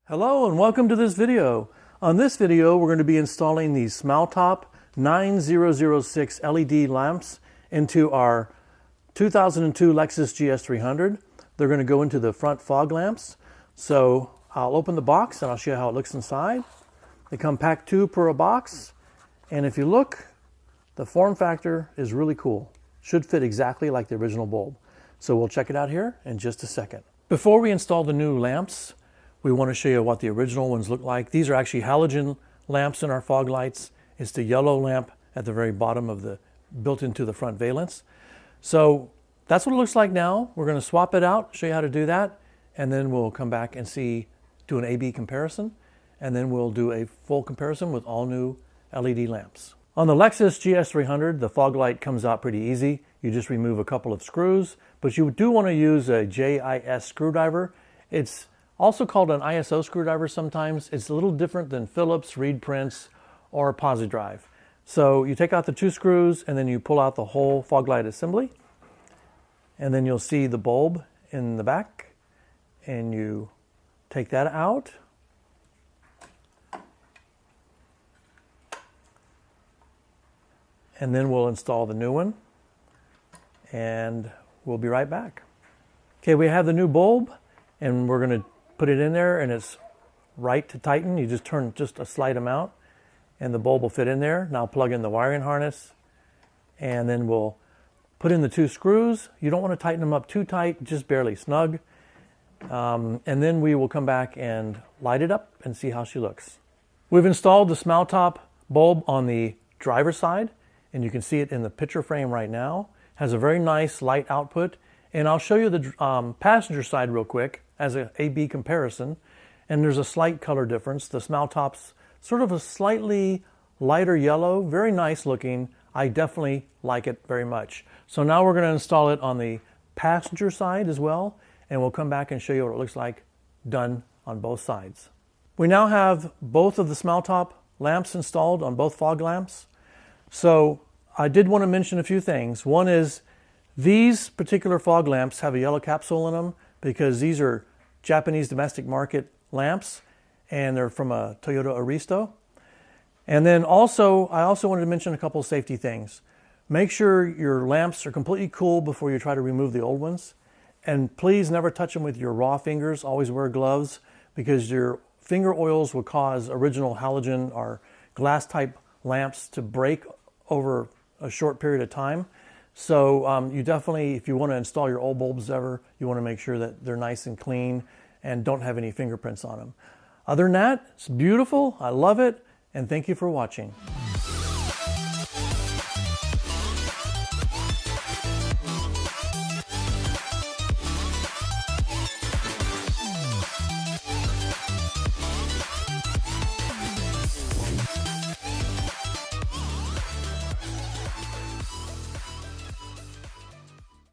Hello and welcome to this video. On this video we're going to be installing the Smautop 9006 LED lamps into our 2002 Lexus GS300. They're going to go into the front fog lamps. So I'll open the box and I'll show you how it looks inside. They come packed 2 per a box, and if you look, the form factor is really cool. Should fit exactly like the original bulb. So we'll check it out here in just a second. Before we install the new lamps, we want to show you what the original ones look like. These are actually halogen lamps in our fog lights. It's the yellow lamp at the very bottom of the, built into the front valence. So that's what it looks like now. We're going to swap it out, show you how to do that, and then we'll come back and do an A/B comparison, and then we'll do a full comparison with all new LED lamps. On the Lexus GS300, the fog light comes out pretty easy. You just remove a couple of screws, but you do want to use a JIS screwdriver. It's also called an ISO screwdriver sometimes. It's a little different than Phillips, Reed Prince, or Posi-Drive. So you take out the 2 screws and then you pull out the whole fog light assembly, and then you'll see the bulb in the back, and you take that out. And then we'll install the new one, and we'll be right back. Okay, we have the new bulb, and we're going to put it in there, and it's right to tighten. You just turn just a slight amount, and the bulb will fit in there. Now plug in the wiring harness, and then we'll put in the 2 screws. You don't want to tighten them up too tight, just barely snug. And then we will come back and light it up and see how she looks. We've installed the Smautop bulb on the driver's side, and you can see it in the picture frame right now. It has a very nice light output, and I'll show you the passenger side real quick as a A/B comparison. And there's a slight color difference. The Smautop's sort of a slightly lighter yellow, very nice looking. I definitely like it very much. So now we're going to install it on the passenger side as well, and we'll come back and show you what it looks like done on both sides. We now have both of the Smautop lamps installed on both fog lamps. So I did want to mention a few things. One is these particular fog lamps have a yellow capsule in them because these are Japanese domestic market lamps, and they're from a Toyota Aristo. And then also, I also wanted to mention a couple of safety things. Make sure your lamps are completely cool before you try to remove the old ones. And please never touch them with your raw fingers. Always wear gloves, because your finger oils will cause original halogen or glass type lamps to break over a short period of time. So you definitely, if you want to install your old bulbs ever, you want to make sure that they're nice and clean and don't have any fingerprints on them. Other than that, it's beautiful. I love it, and thank you for watching.